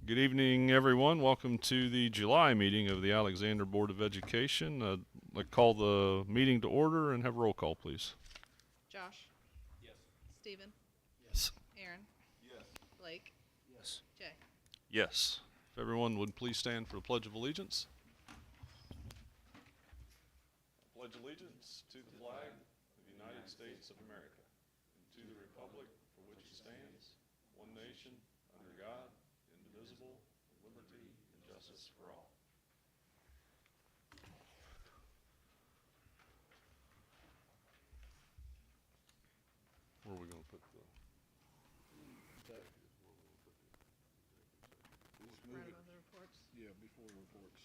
Good evening, everyone. Welcome to the July meeting of the Alexander Board of Education. I'd like to call the meeting to order and have roll call, please. Josh? Yes. Steven? Yes. Aaron? Yes. Blake? Yes. Jay? Yes. If everyone would please stand for the Pledge of Allegiance. I pledge allegiance to the flag of the United States of America and to the republic for which it stands, one nation, under God, indivisible, with liberty and justice for all. Where are we going to put the... Just Right move it, above the reports. yeah, before reports.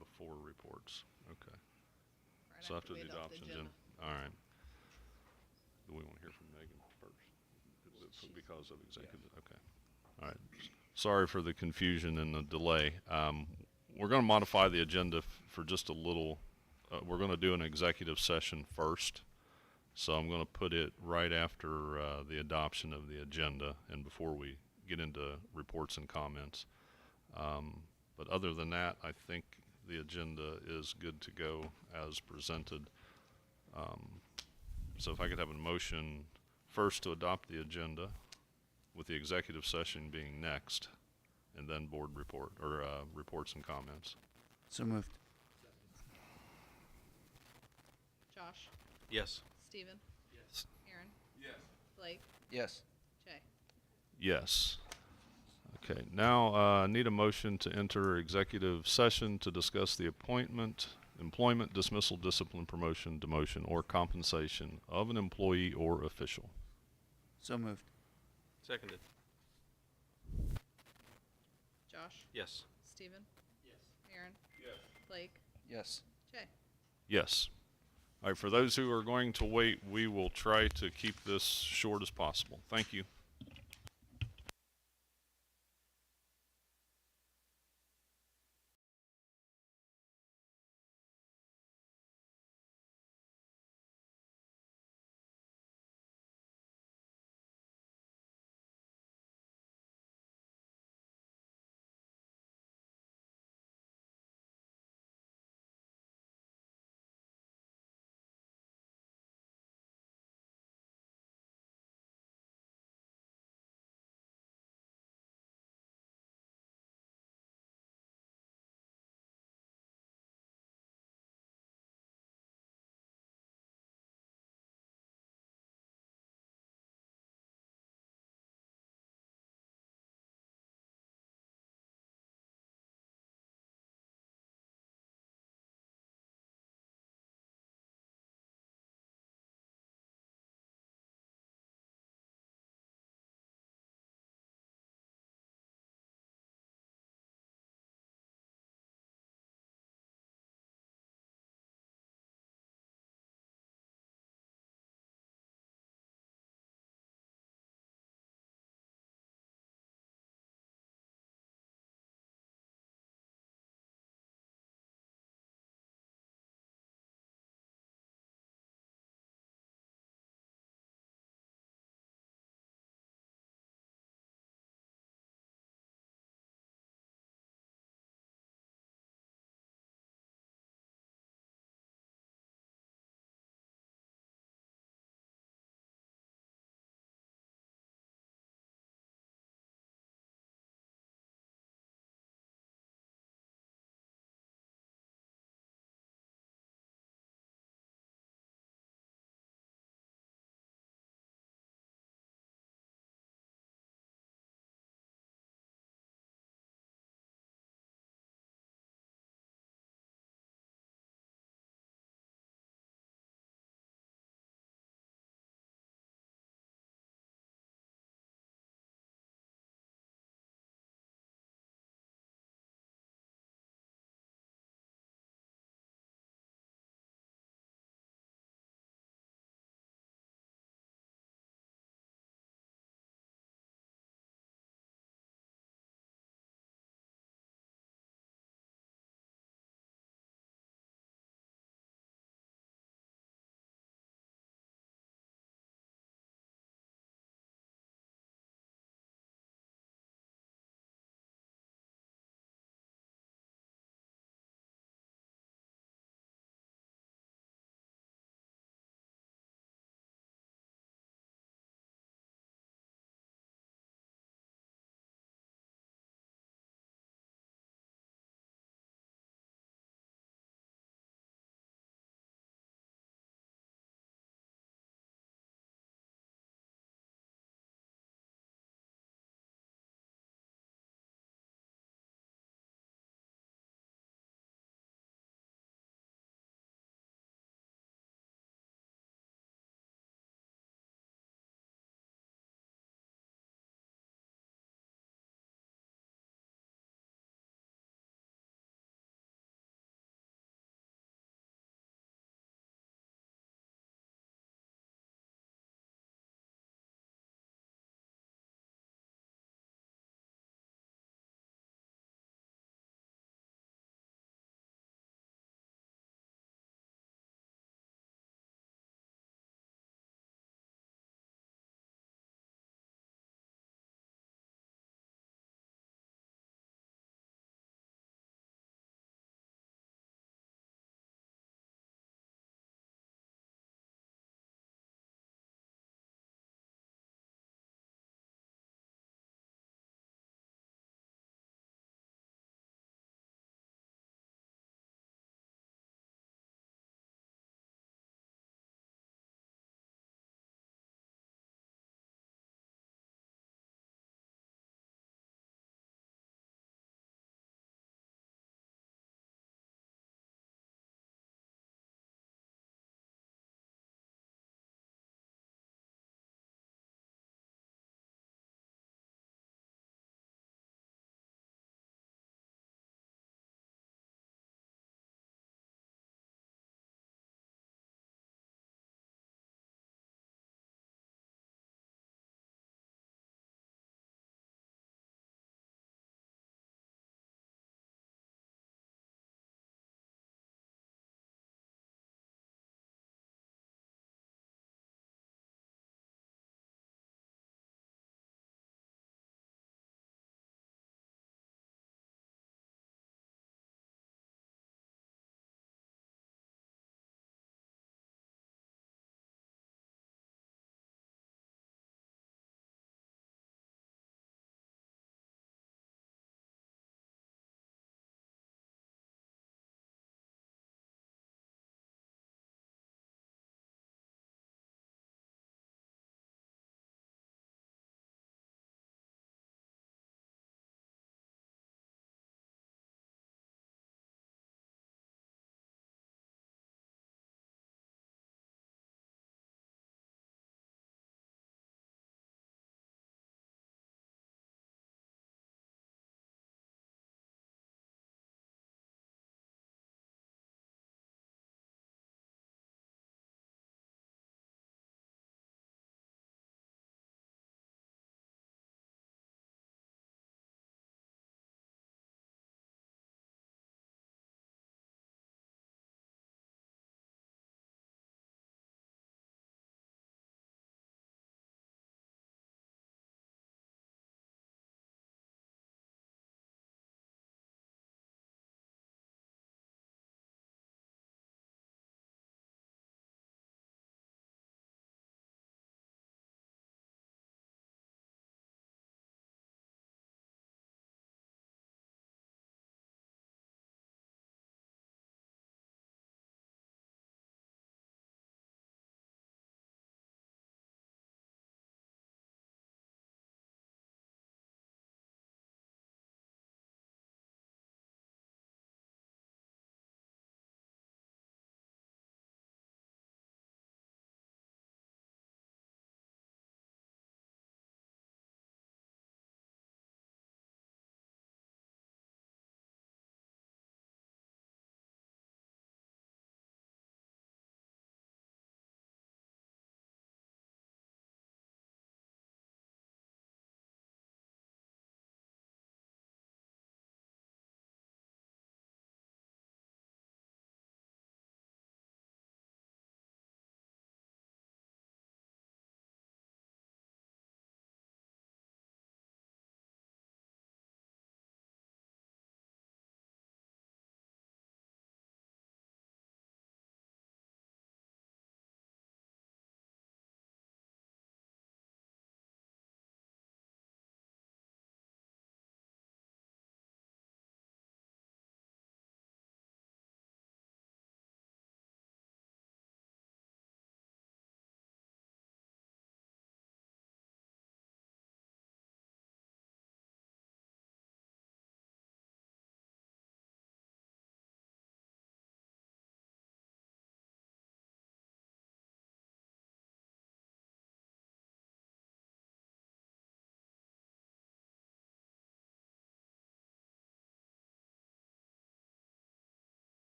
Before reports, okay. Right So after we the adopt adoption, Jen. All right. Do we want to hear from Megan first? Because of executive, okay. All right. Sorry for the confusion and the delay. We're going to modify the agenda for just a little. We're going to do an executive session first. So I'm going to put it right after the adoption of the agenda and before we get into reports and comments. But other than that, I think the agenda is good to go as presented. So if I could have a motion first to adopt the agenda with the executive session being next, and then board report or reports and comments. So moved. Josh? Yes. Steven? Yes. Aaron? Yes. Blake? Yes. Jay? Yes. Okay, now I need a motion to enter executive session to discuss the appointment, employment, dismissal, discipline, promotion, demotion, or compensation of an employee or official. So moved. Seconded. Josh? Yes. Steven? Yes. Aaron? Yes. Blake? Yes. Jay? Yes. All right, for those who are going to wait, we will try to keep this short as possible. Thank you.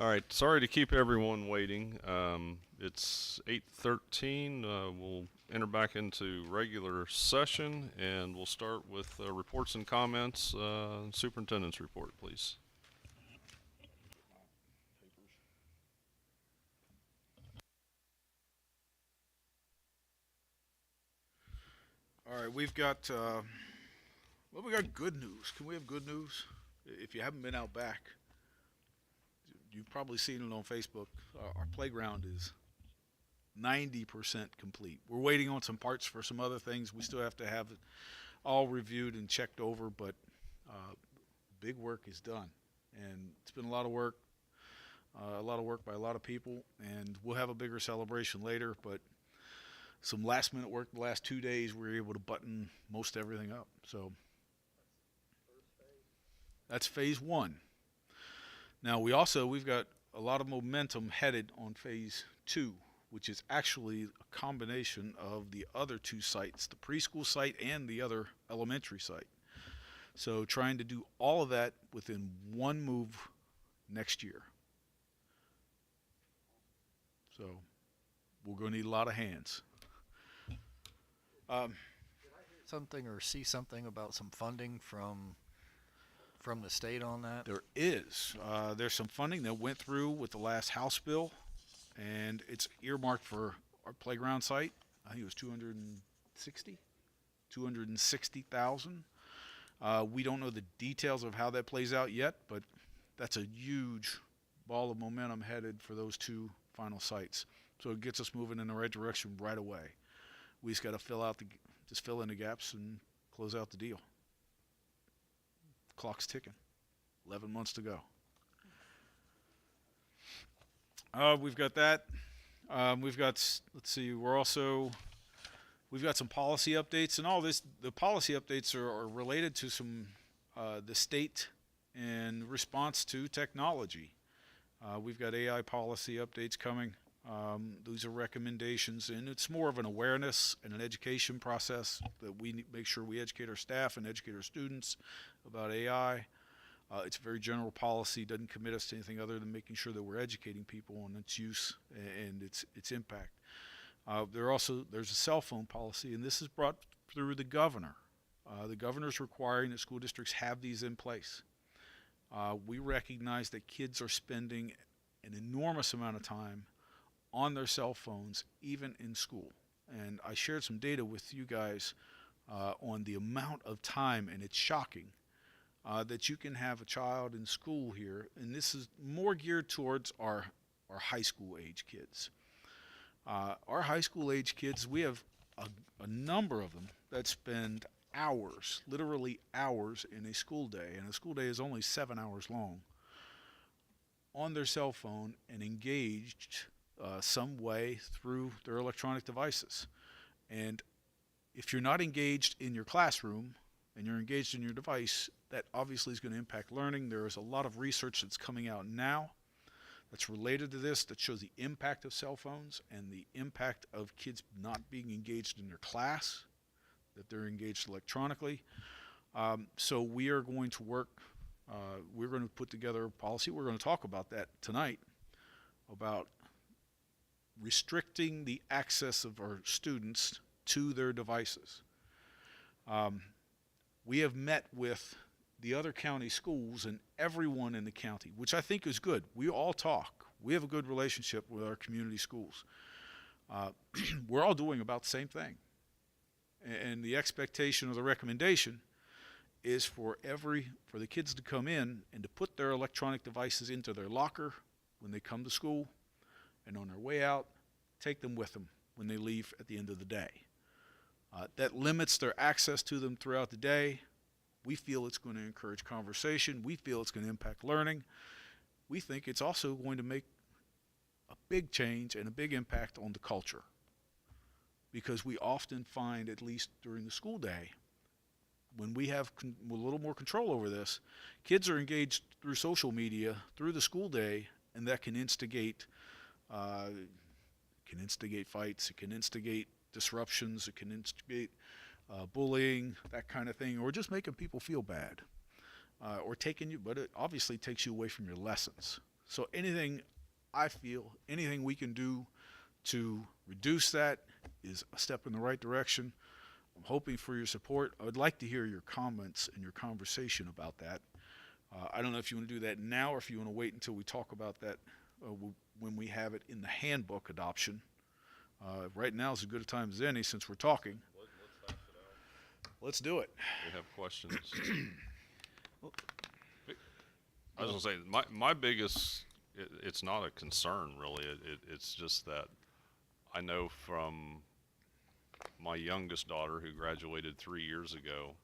All right, sorry to keep everyone waiting. It's 8:13. We'll enter back into regular session, and we'll start with reports and comments. Superintendent's report, please. All right, we've got we got good news. Can we have good news? If you haven't been out back, you've probably seen it on Facebook. Our playground is 90% complete. We're waiting on some parts for some other things. We still have to have it all reviewed and checked over, but big work is done, and it's been a lot of work by a lot of people, and we'll have a bigger celebration later, but some last minute work the last 2 days, we were able to button most everything up. So that's phase one. Now we've got a lot of momentum headed on phase two, which is actually a combination of the other two sites, the preschool site and the other elementary site. So trying to do all of that within one move next year. So we're going to need a lot of hands. Something or see something about some funding from the state on that? There is. There's some funding that went through with the last House bill, and it's earmarked for our playground site. I think it was 260,000. We don't know the details of how that plays out yet, but that's a huge ball of momentum headed for those two final sites. So it gets us moving in the right direction right away. We just got to fill in the gaps and close out the deal. Clock's ticking. 11 months to go. We've got that. We've got some policy updates, and all this. The policy updates are related to some the state in response to technology. We've got AI policy updates coming. These are recommendations, and it's more of an awareness and an education process that we make sure we educate our staff and educate our students about AI. It's a very general policy, doesn't commit us to anything other than making sure that we're educating people on its use and its impact. There's a cell phone policy, and this is brought through the governor. The governor's requiring that school districts have these in place. We recognize that kids are spending an enormous amount of time on their cell phones, even in school. And I shared some data with you guys on the amount of time, and it's shocking that you can have a child in school here, and this is more geared towards our high school age kids. Our high school age kids, we have a number of them that spend hours, literally hours in a school day, and a school day is only 7 hours long, on their cell phone and engaged some way through their electronic devices. And if you're not engaged in your classroom and you're engaged in your device, that obviously is going to impact learning. There is a lot of research that's coming out now that's related to this that shows the impact of cell phones and the impact of kids not being engaged in their class, that they're engaged electronically. So we are going to work, we're going to put together a policy. We're going to talk about that tonight, about restricting the access of our students to their devices. We have met with the other county schools and everyone in the county, which I think is good. We all talk. We have a good relationship with our community schools. We're all doing about the same thing. And the expectation or the recommendation is for the kids to come in and to put their electronic devices into their locker when they come to school, and on their way out, take them with them when they leave at the end of the day. That limits their access to them throughout the day. We feel it's going to encourage conversation. We feel it's going to impact learning. We think it's also going to make a big change and a big impact on the culture, because we often find, at least during the school day, when we have a little more control over this, kids are engaged through social media through the school day, and that can instigate fights, it can instigate disruptions, it can instigate bullying, that kind of thing, or just making people feel bad, but it obviously takes you away from your lessons. So anything anything we can do to reduce that is a step in the right direction. I'm hoping for your support. I would like to hear your comments and your conversation about that. I don't know if you want to do that now or if you want to wait until we talk about that when we have it in the handbook adoption. Right now is as good a time as any since we're talking. Let's do it. We have questions. I was gonna say, my biggest, it's not a concern really. It's just that I know from my youngest daughter who graduated 3 years ago,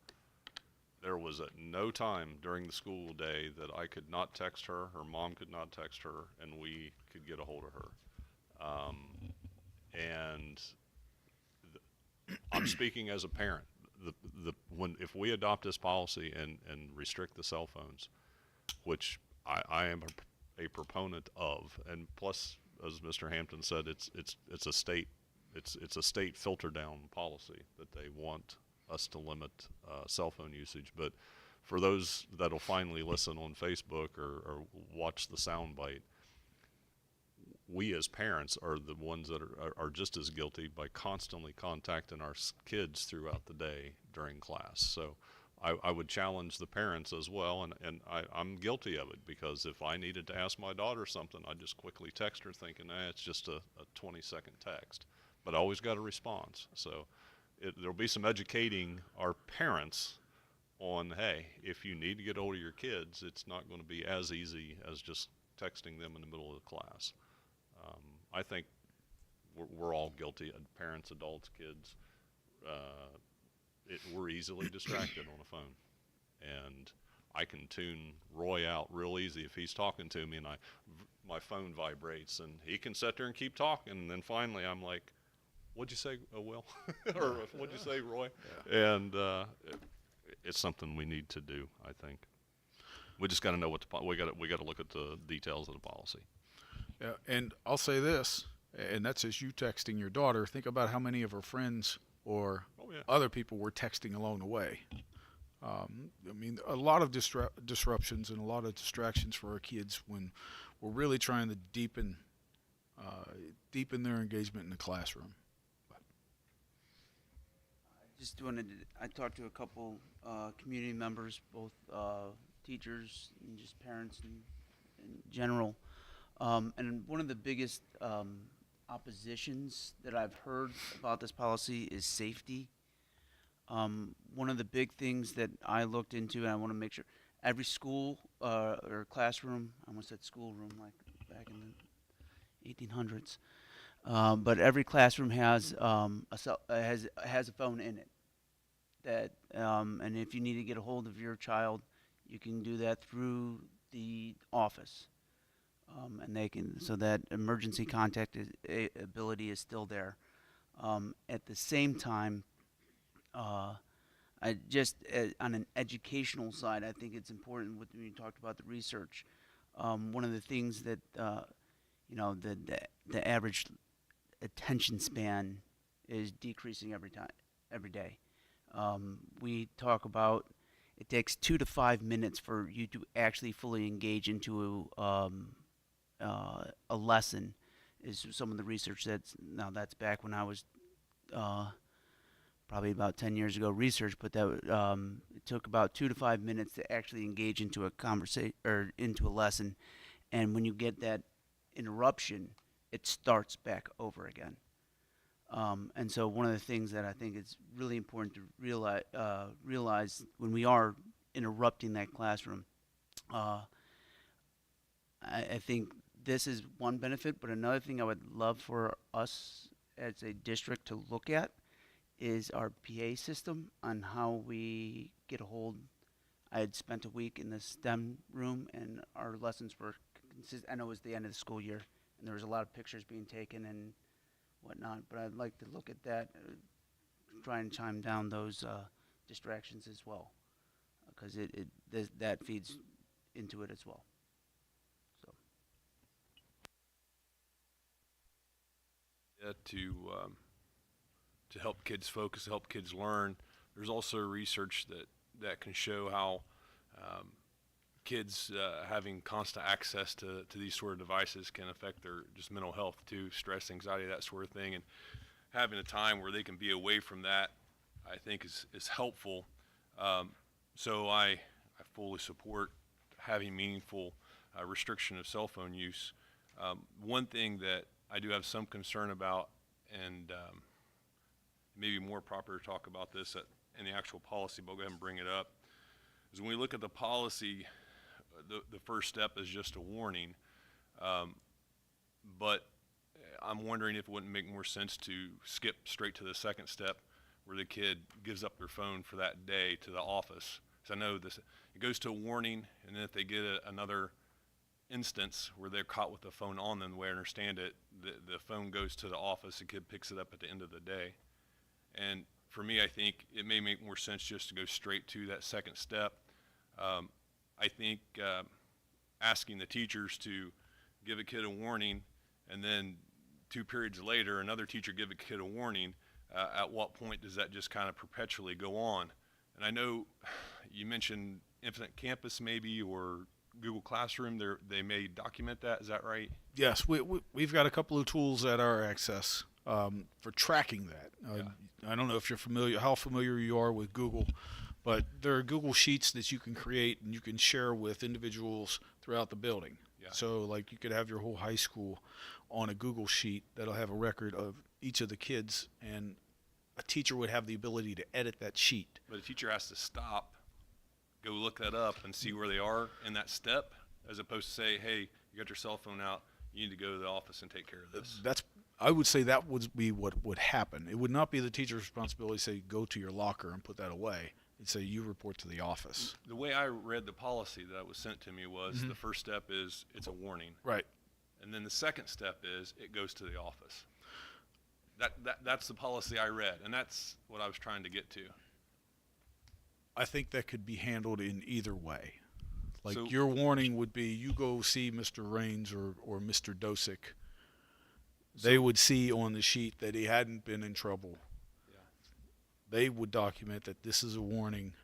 there was at no time during the school day that I could not text her mom could not text her, and we could get a hold of her. I'm speaking as a parent. If we adopt this policy and restrict the cell phones, which I am a proponent of, and plus, as Mr. Hampton said, it's a state filter down policy that they want us to limit cell phone usage. But for those that'll finally listen on Facebook or watch the soundbite, we as parents are the ones that are just as guilty by constantly contacting our kids throughout the day during class. So I would challenge the parents as well, and I'm guilty of it, because if I needed to ask my daughter something, I'd just quickly text her thinking, it's just a 20-second text. But I always got a response. So there'll be some educating our parents on, hey, if you need to get hold of your kids, it's not going to be as easy as just texting them in the middle of the class. I think we're all guilty, parents, adults, kids. We're easily distracted on a phone. And I can tune Roy out real easy if he's talking to me and my phone vibrates, and he can sit there and keep talking, and then finally I'm like, what'd you say, Will? Or what'd you say, Roy? Yeah. And it's something we need to do, I think. We just got to know we got to look at the details of the policy. Yeah, and I'll say this, and that's as you texting your daughter, think about how many of her friends or other people were texting along the way. I mean, a lot of disruptions and a lot of distractions for our kids when we're really trying to deepen their engagement in the classroom. I talked to a couple community members, both teachers and just parents in general. And one of the biggest oppositions that I've heard about this policy is safety. One of the big things that I looked into, and I want to make sure, every school or classroom, I almost said schoolroom like back in the 1800s, but every classroom has a phone in it. That and if you need to get a hold of your child, you can do that through the office. And they can, so that emergency contact ability is still there. At the same time, I just on an educational side, I think it's important when you talked about the research. One of the things that the average attention span is decreasing every day. We talk about it takes 2 to 5 minutes for you to actually fully engage into a lesson, is some of the research that's back when I was probably about 10 years ago research, but that it took about 2 to 5 minutes to actually engage into a conversation or into a lesson, and when you get that interruption, it starts back over again. And so one of the things that I think is really important to realize when we are interrupting that classroom, I think this is one benefit, but another thing I would love for us as a district to look at is our PA system on how we get a hold. I had spent a week in the STEM room, and our lessons were I know it was the end of the school year, and there was a lot of pictures being taken and whatnot, but I'd like to look at that, try and chime down those distractions as well, because that feeds into it as well. So. Yeah, to help kids focus, help kids learn. There's also research that can show how kids having constant access to these sort of devices can affect their just mental health too, stress, anxiety, that sort of thing. And having a time where they can be away from that, I think is helpful. So I fully support having meaningful restriction of cell phone use. One thing that I do have some concern about, and maybe more proper to talk about this in the actual policy, but I'll go ahead and bring it up, is when we look at the policy, the first step is just a warning. But I'm wondering if it wouldn't make more sense to skip straight to the second step, where the kid gives up their phone for that day to the office. So I know this, it goes to a warning, and then if they get another instance where they're caught with the phone on them, the way I understand it, the phone goes to the office, the kid picks it up at the end of the day. And for me, I think it may make more sense just to go straight to that second step. I think asking the teachers to give a kid a warning, and then 2 periods later, another teacher give a kid a warning, at what point does that just kind of perpetually go on? And I know you mentioned Infinite Campus maybe, or Google Classroom, they may document that, is that right? Yes, we've got a couple of tools at our access for tracking that. I don't know if you're how familiar you are with Google, but there are Google Sheets that you can create and you can share with individuals throughout the building. Yeah. So like you could have your whole high school on a Google Sheet that'll have a record of each of the kids, and a teacher would have the ability to edit that sheet. But a teacher has to stop, go look that up and see where they are in that step, as opposed to say, hey, you got your cell phone out, you need to go to the office and take care of this. I would say that would be what would happen. It would not be the teacher's responsibility to say, go to your locker and put that away. It'd say, you report to the office. The way I read the policy that was sent to me was the first step is it's a warning. Right. And then the second step is it goes to the office. That's the policy I read, and that's what I was trying to get to. I think that could be handled in either way. Like So- your warning would be, you go see Mr. Raines or Mr. Dosick. They would see on the sheet that he hadn't been in trouble. Yeah. They would document that this is a warning.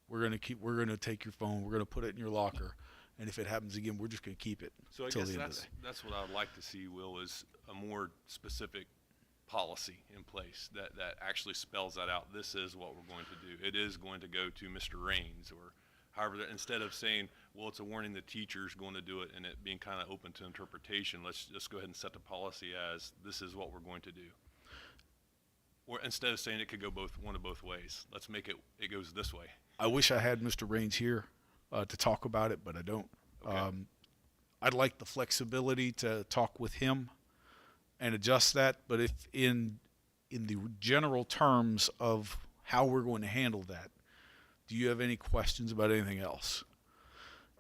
We're gonna take your phone. We're gonna put it in your locker, and if it happens again, we're just gonna keep it So I till guess the end of the day. that's what I would like to see, Will, is a more specific policy in place that actually spells that out. This is what we're going to do. It is going to go to Mr. Raines, or however, instead of saying, well, it's a warning, the teacher's going to do it, and it being kind of open to interpretation, let's just go ahead and set the policy as this is what we're going to do. Or instead of saying it could go one of both ways, let's make it goes this way. I wish I had Mr. Raines here to talk about it, but I don't. Okay. I'd like the flexibility to talk with him and adjust that, but if in the general terms of how we're going to handle that, do you have any questions about anything else?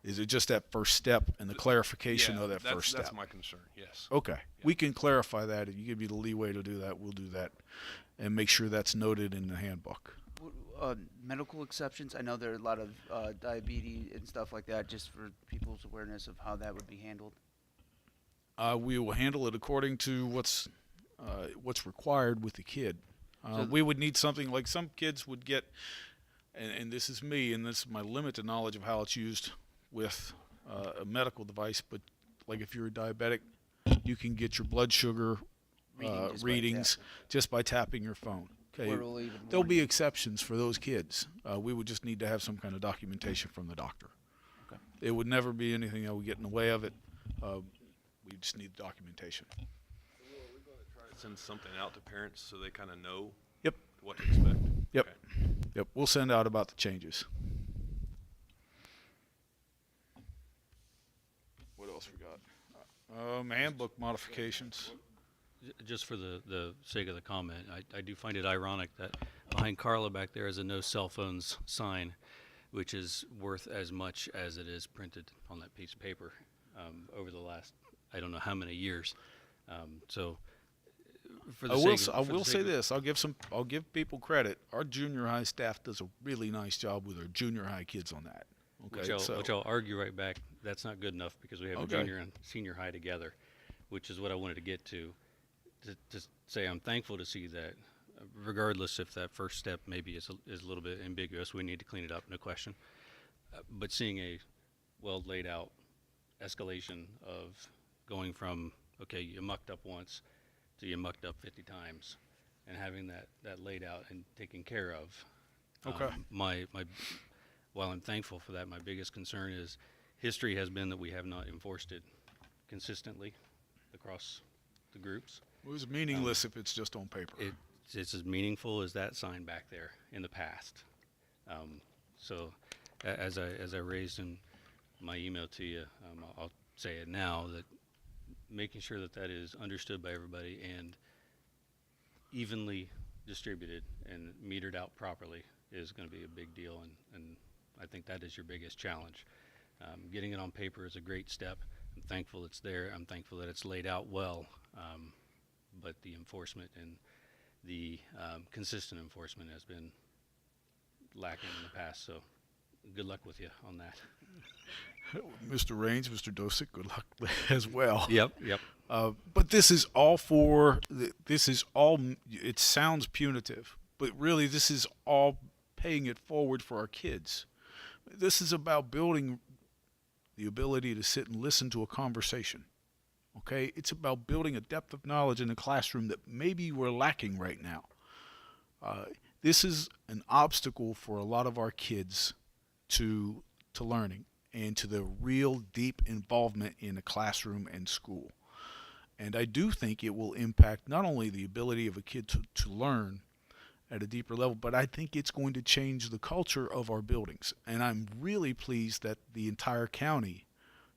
Is it just that first step and the clarification of that first step? That's my concern, yes. Okay. We can clarify that. If you give me the leeway to do that, we'll do that and make sure that's noted in the handbook. Medical exceptions, I know there are a lot of diabetes and stuff like that, just for people's awareness of how that would be handled. We will handle it according to what's required with the kid. So- We would need something like some kids would get, and this is me, and this is my limited knowledge of how it's used with a medical device, but like if you're a diabetic, you can get your blood sugar readings just by tapping your phone. Okay. Where it'll even There'll warn be you. exceptions for those kids. We would just need to have some kind of documentation from the doctor. Okay. It would never be anything that would get in the way of it. We just need documentation. Send something out to parents so they kind of know Yep. what to expect. Yep. Okay. Yep. We'll send out about the changes. What else we got? Handbook modifications. Just for the sake of the comment, I do find it ironic that behind Carla back there is a no cell phones sign, which is worth as much as it is printed on that piece of paper over the last, I don't know how many years. So for the I will. sake of- I for the will sake say of- this. I'll give people credit. Our junior high staff does a really nice job with our junior high kids on that. Okay. Which I'll argue right back. That's not good enough because we have Okay. a junior and senior high together, which is what I wanted to get to say I'm thankful to see that, regardless if that first step maybe is a little bit ambiguous. We need to clean it up, no question. But seeing a well laid out escalation of going from, okay, you mucked up once to you mucked up 50 times, and having that laid out and taken care of. Okay. While I'm thankful for that, my biggest concern is history has been that we have not enforced it consistently across the groups. It was meaningless if it's just on paper. It's as meaningful as that sign back there in the past. So as I raised in my email to you, I'll say it now, that making sure that is understood by everybody and evenly distributed and metered out properly is going to be a big deal, and I think that is your biggest challenge. Getting it on paper is a great step. I'm thankful it's there. I'm thankful that it's laid out well, but the enforcement and the consistent enforcement has been lacking in the past, so good luck with you on that. Mr. Raines, Mr. Dosick, good luck as well. Yep. But this is all it sounds punitive, but really this is all paying it forward for our kids. This is about building the ability to sit and listen to a conversation. Okay? It's about building a depth of knowledge in the classroom that maybe we're lacking right now. This is an obstacle for a lot of our kids to learning and to the real deep involvement in the classroom and school. And I do think it will impact not only the ability of a kid to learn at a deeper level, but I think it's going to change the culture of our buildings. And I'm really pleased that the entire county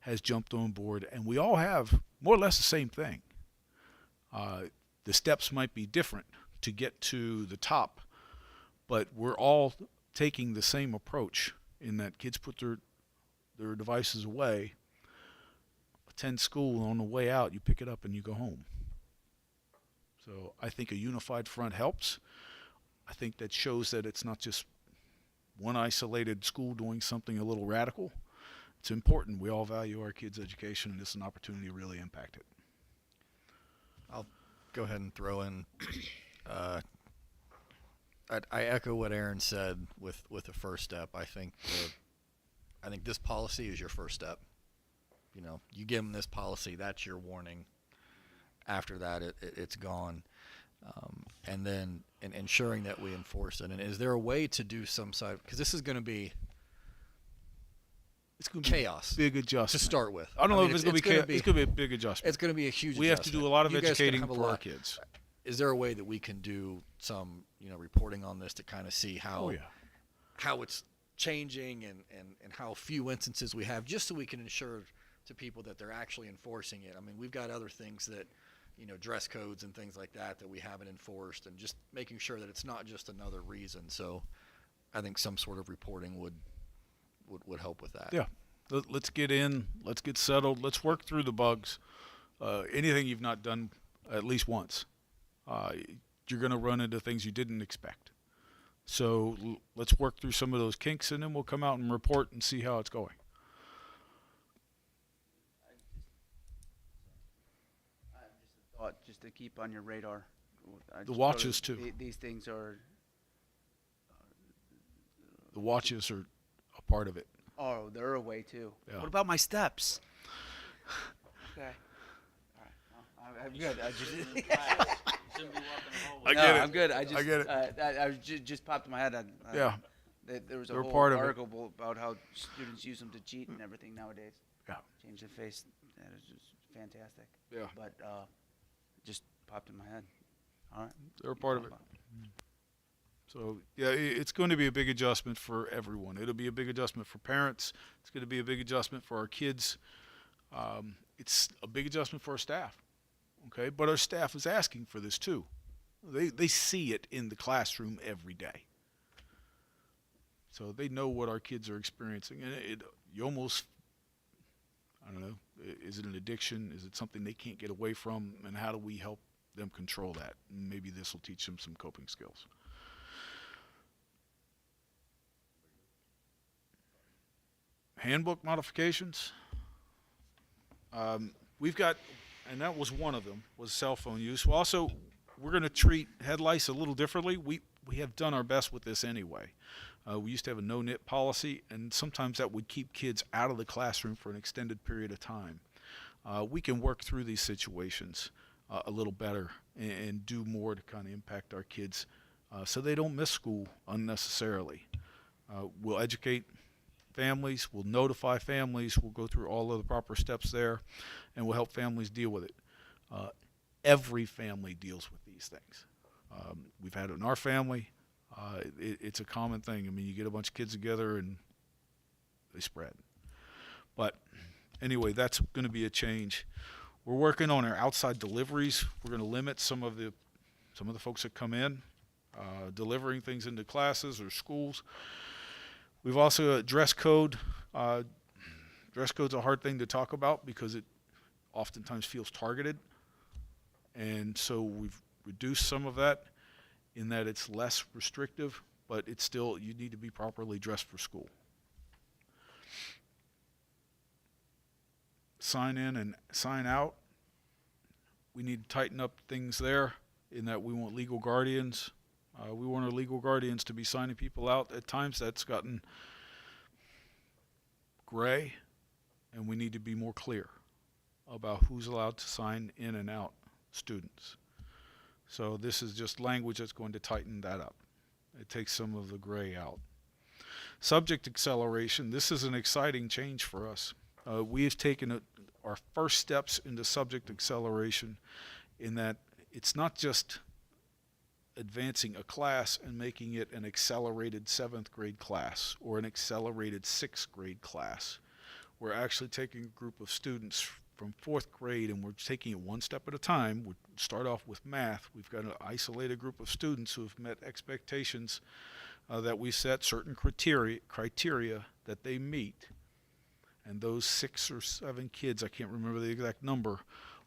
has jumped on board, and we all have more or less the same thing. The steps might be different to get to the top, but we're all taking the same approach in that kids put their devices away, attend school, and on the way out you pick it up and you go home. So I think a unified front helps. I think that shows that it's not just one isolated school doing something a little radical. It's important. We all value our kids' education, and this is an opportunity to really impact it. I'll go ahead and throw in. I echo what Aaron said with the first step. I think this policy is your first step. You know, you give them this policy, that's your warning. After that, it's gone. And then ensuring that we enforce it. And is there a way to do some side? Because this is going to be It's going to chaos be a big adjustment to start with. I don't know mean, if it's going to be chaos. It's going to be a big It's adjustment. going to be a huge. We have to do a lot of You guys can educating have a for our lot. kids. Is there a way that we can do some, reporting on this to kind of see how Oh yeah. how it's changing and how few instances we have, just so we can ensure to people that they're actually enforcing it? I mean, we've got other things that, dress codes and things like that we haven't enforced, and just making sure that it's not just another reason. So I think some sort of reporting would help with that. Yeah. Let's get in. Let's get settled. Let's work through the bugs. Anything you've not done at least once, you're going to run into things you didn't expect. So let's work through some of those kinks, and then we'll come out and report and see how it's going. Thought just to keep on your radar. The watches, too. These things are. The watches are a part of it. Oh, they're away too. Yeah. What about my steps? Okay. All right. Well, I'm good. I just. I No, get it. I'm good. I just. get it. I was just popped in my head. Yeah. There was a They're whole part of it. article about how students use them to cheat and everything nowadays. Yeah. Change their face. That is just fantastic. Yeah. But just popped in my head. All right. They're a part of it. So, yeah, it's going to be a big adjustment for everyone. It'll be a big adjustment for parents. It's going to be a big adjustment for our kids. It's a big adjustment for our staff. Okay, but our staff is asking for this too. They see it in the classroom every day. So they know what our kids are experiencing, and you almost, I don't know, is it an addiction? Is it something they can't get away from? And how do we help them control that? And maybe this will teach them some coping skills. Handbook modifications. We've got, and that was one of them, was cell phone use. We also we're going to treat head lice a little differently. We have done our best with this anyway. We used to have a no-knit policy, and sometimes that would keep kids out of the classroom for an extended period of time. We can work through these situations a little better and do more to kind of impact our kids so they don't miss school unnecessarily. We'll educate families, we'll notify families, we'll go through all of the proper steps there, and we'll help families deal with it. Every family deals with these things. We've had it in our family. It's a common thing. I mean, you get a bunch of kids together and they spread. But anyway, that's going to be a change. We're working on our outside deliveries. We're going to limit some of the folks that come in, delivering things into classes or schools. We've also dress code. Dress code's a hard thing to talk about because it oftentimes feels targeted. And so we've reduced some of that in that it's less restrictive, but it's still, you need to be properly dressed for school. Sign in and sign out. We need to tighten up things there in that we want legal guardians. We want our legal guardians to be signing people out. At times that's gotten gray, and we need to be more clear about who's allowed to sign in and out students. So this is just language that's going to tighten that up. It takes some of the gray out. Subject acceleration. This is an exciting change for us. We have taken our first steps into subject acceleration in that it's not just advancing a class and making it an accelerated 7th grade class or an accelerated 6th grade class. We're actually taking a group of students from 4th grade, and we're taking it one step at a time. We start off with math. We've got an isolated group of students who have met expectations that we set certain criteria that they meet. And those 6 or 7 kids, I can't remember the exact number,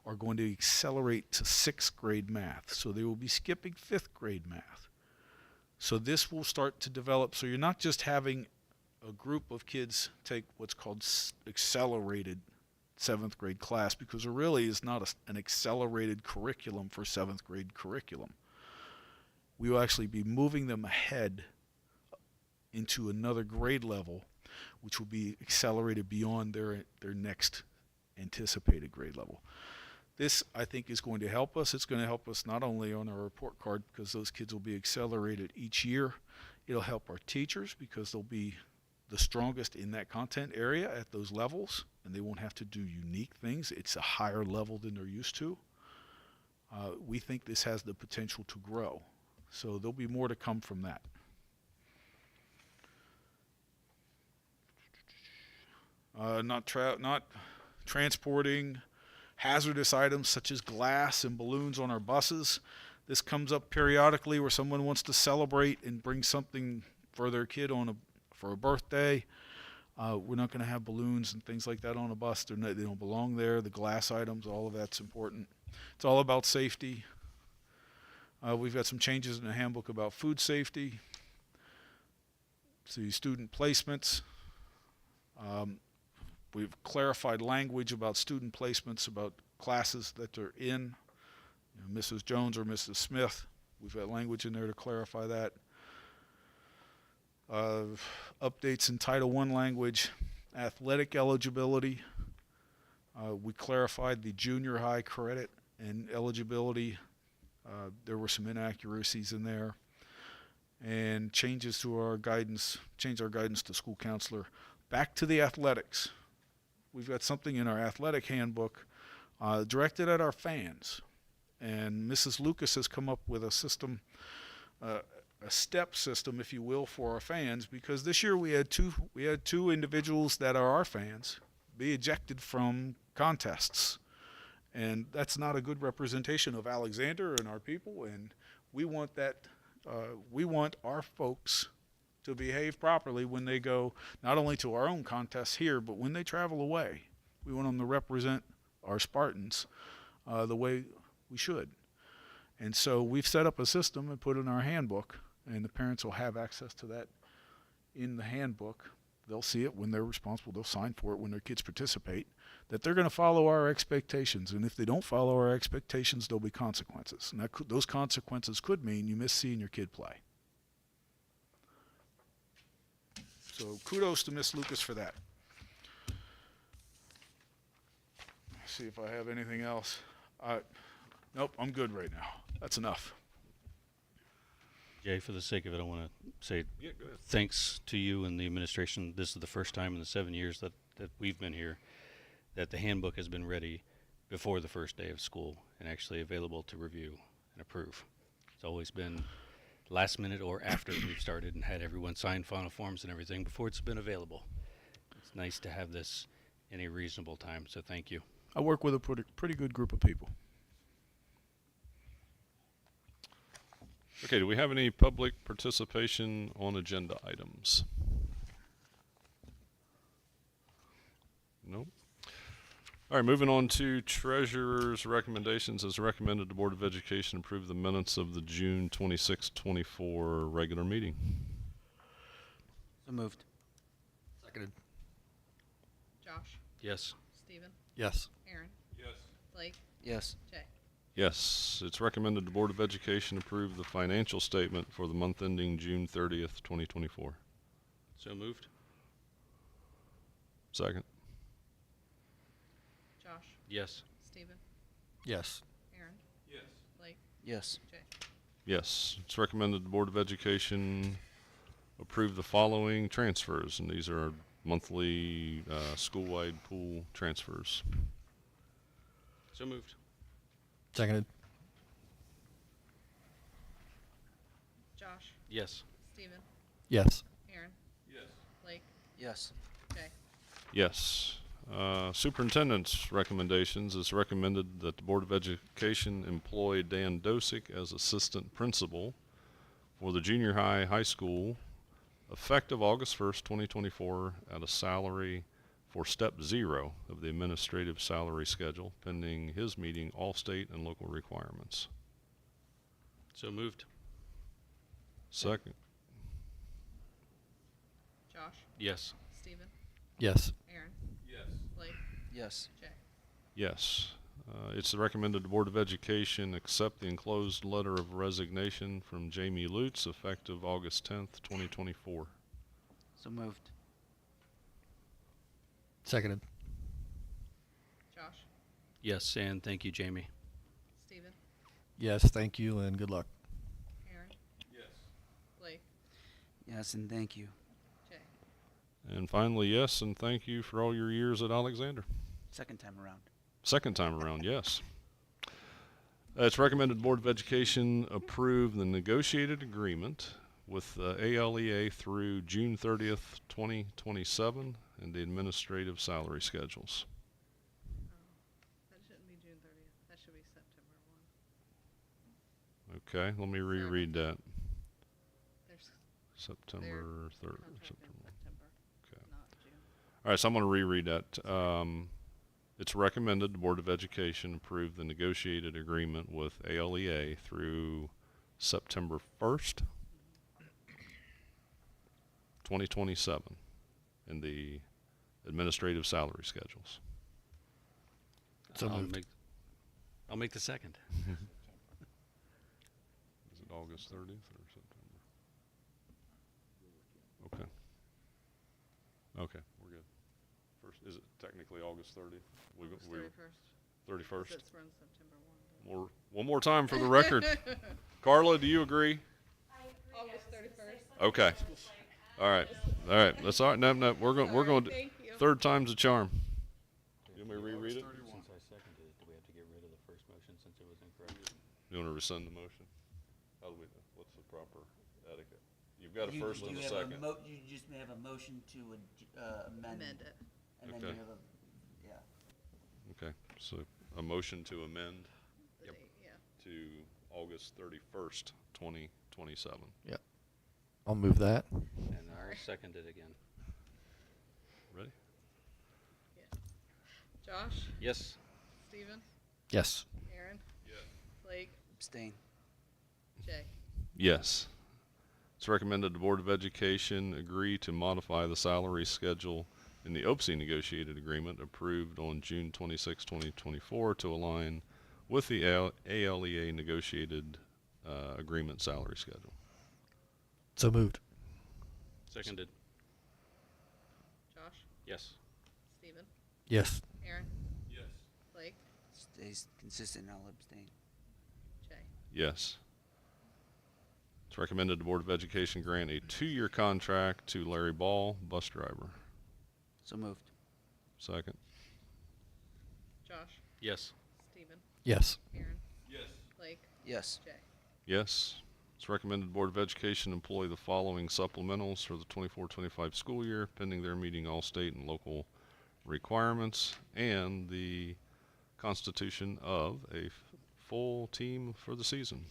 are going to accelerate to 6th grade math. So they will be skipping 5th grade math. So this will start to develop. So you're not just having a group of kids take what's called accelerated 7th grade class, because there really is not an accelerated curriculum for 7th grade curriculum. We will actually be moving them ahead into another grade level, which will be accelerated beyond their next anticipated grade level. This, I think, is going to help us. It's going to help us not only on our report card because those kids will be accelerated each year. It'll help our teachers because they'll be the strongest in that content area at those levels, and they won't have to do unique things. It's a higher level than they're used to. We think this has the potential to grow. So there'll be more to come from that. Not transporting hazardous items such as glass and balloons on our buses. This comes up periodically where someone wants to celebrate and bring something for their kid for a birthday. We're not going to have balloons and things like that on a bus. They don't belong there. The glass items, all of that's important. It's all about safety. We've got some changes in the handbook about food safety. So student placements. We've clarified language about student placements, about classes that they're in. Mrs. Jones or Mrs. Smith. We've got language in there to clarify that. Updates in Title I language. Athletic eligibility. We clarified the junior high credit and eligibility. There were some inaccuracies in there. And changes to our guidance, change our guidance to school counselor. Back to the athletics. We've got something in our athletic handbook directed at our fans. And Mrs. Lucas has come up with a system, a step system, if you will, for our fans, because this year we had two individuals that are our fans be ejected from contests. And that's not a good representation of Alexander and our people, and we want that we want our folks to behave properly when they go not only to our own contests here, but when they travel away. We want them to represent our Spartans the way we should. And so we've set up a system and put in our handbook, and the parents will have access to that in the handbook. they'll see it when they're responsible. They'll sign for it when their kids participate, that they're going to follow our expectations. And if they don't follow our expectations, there'll be consequences. And those consequences could mean you miss seeing your kid play. So kudos to Miss Lucas for that. Let's see if I have anything else. Nope, I'm good right now. That's enough. Jay, for the sake of it, I want to say Yeah, go ahead. thanks to you and the administration. This is the first time in the 7 years that we've been here that the handbook has been ready before the first day of school and actually available to review and approve. It's always been last minute or after we've started and had everyone sign final forms and everything before it's been available. It's nice to have this in a reasonable time, so thank you. I work with a pretty good group of people. Okay, do we have any public participation on agenda items? Nope. All right, moving on to treasurer's recommendations. As recommended, the Board of Education approve the minutes of the June 26, 24 regular meeting. So moved. Seconded. Josh, Yes. Stephen, Yes. Aaron. Yes. Blake, Yes. Jay. Yes, it's recommended the Board of Education approve the financial statement for the month ending June 30th, 2024. So moved. Second. Josh, Yes. Stephen, Yes. Aaron. Yes. Blake, Yes. Jay. Yes, it's recommended the Board of Education approve the following transfers, and these are monthly school-wide pool transfers. So moved. Seconded. Josh, Yes. Stephen, Yes. Aaron. Yes. Blake, Yes. Jay. Yes. Superintendent's recommendations is recommended that the Board of Education employ Dan Dosick as assistant principal for the junior high school effective August 1st, 2024 at a salary for step 0 of the administrative salary schedule pending his meeting all state and local requirements. So moved. Second. Josh, Yes. Stephen, Yes. Aaron. Yes. Blake, Yes. Jay. Yes. It's recommended the Board of Education accept the enclosed letter of resignation from Jamie Lutz effective August 10th, 2024. So moved. Seconded. Josh, Yes, and thank you, Jamie. Stephen, Yes. Thank you and good luck. Aaron. Yes. Blake, Yes, and thank you. Jay. And finally, yes, and thank you for all your years at Alexander. Second time around. Second time around, yes. It's recommended the Board of Education approve the negotiated agreement with ALEA through June 30th, 2027, and the administrative salary schedules. That shouldn't be June 30th. That should be September 1. Okay, let me reread that. There's September 3rd. contract in September. September, Okay. not June. All right, so I'm going to reread that. It's recommended the Board of Education approve the negotiated agreement with ALEA through September 1st, 2027, in the administrative salary schedules. So moved. I'll make the second. Is it August 30th or September? Okay. Okay, we're good. First, is it technically August 30th? August We 31st. 31st. It's run September 1. One more time for the record. Carla, do you agree? August 31st. Okay. All right. All right. That's all right. No, we're going. Thank you. Third time's a charm. You want me to reread it? Since I seconded it, do we have to get rid of the first motion since it was incorrect? You want to rescind the motion? How do we? What's the proper etiquette? You've got a first and a second. You just may have a motion to amend. Amend it. And Okay. then you have a, yeah. Okay. So a motion to amend The date, yeah. to August 31st, 2027. I'll move that. And I'll second it again. Ready? Josh, Yes. Stephen, Yes. Aaron. Yes. Blake, Abstain. Jay. Yes. It's recommended the Board of Education agree to modify the salary schedule in the OPSI negotiated agreement approved on June 26, 2024 to align with the ALEA negotiated agreement salary schedule. So moved. Seconded. Josh, Yes. Steven, Yes. Aaron. Yes. Blake, Stays consistent, I'll abstain. Jay. Yes. It's recommended the Board of Education grant a 2-year contract to Larry Ball, bus driver. So moved. Second. Josh, Yes. Steven, Yes. Aaron. Yes. Blake, Yes. Jay. Yes. It's recommended the Board of Education employ the following supplementals for the 24-25 school year, pending their meeting all state and local requirements and the constitution of a full team for the season.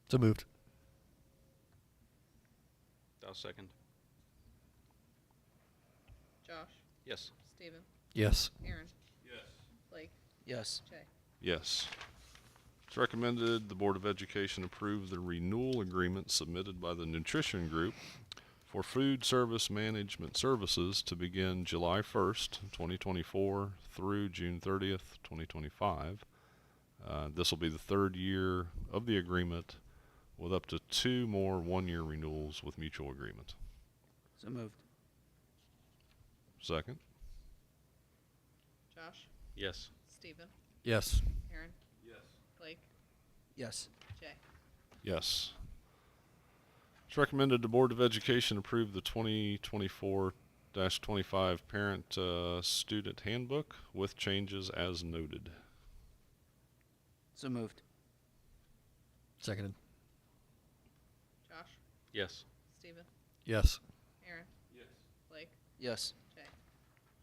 So moved. I'll second. Josh, Yes. Steven, Yes. Aaron. Yes. Blake, Yes. Jay. Yes. It's recommended the Board of Education approve the renewal agreement submitted by the Nutrition Group for food service management services to begin July 1st, 2024 through June 30th, 2025. This will be the 3rd year of the agreement with up to 2 more 1-year renewals with mutual agreement. So moved. Second. Josh, Yes. Steven, Yes. Aaron. Yes. Blake, Yes. Jay. Yes. It's recommended the Board of Education approve the 2024-25 Parent Student Handbook with changes as noted. So moved. Seconded. Josh, Yes. Steven, Yes. Aaron. Yes. Blake, Yes. Jay.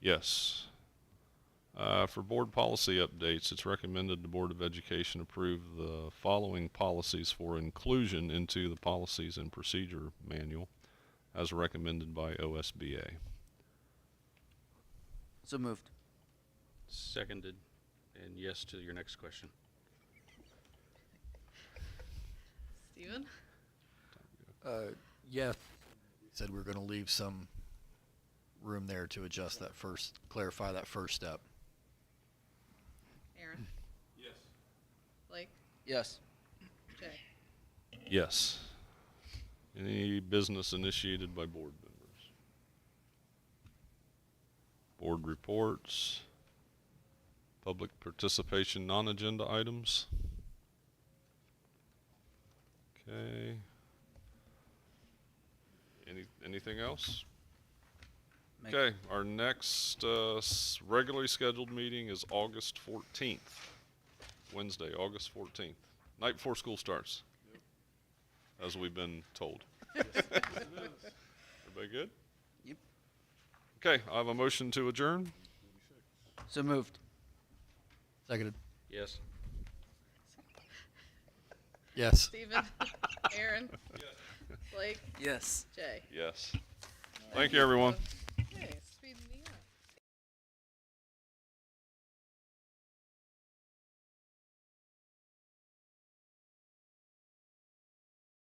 Yes. For board policy updates, it's recommended the Board of Education approve the following policies for inclusion into the Policies and Procedure Manual as recommended by OSBA. So moved. Seconded. And yes to your next question. Steven, Yeah. Said we are going to leave some room there to adjust that first, clarify that first step. Aaron. Yes. Blake, Yes. Jay. Yes. Any business initiated by board members? Board reports? Public participation, non-agenda items? Okay. Anything else? Make- Okay, our next regularly scheduled meeting is August 14th. Wednesday, August 14th. Night before school starts. As we've been told. Everybody good? Yep. Okay, I have a motion to adjourn. So moved. Seconded. Yes. Yes. Steven, Aaron. Blake, Yes. Jay. Yes. Thank you, everyone. Both.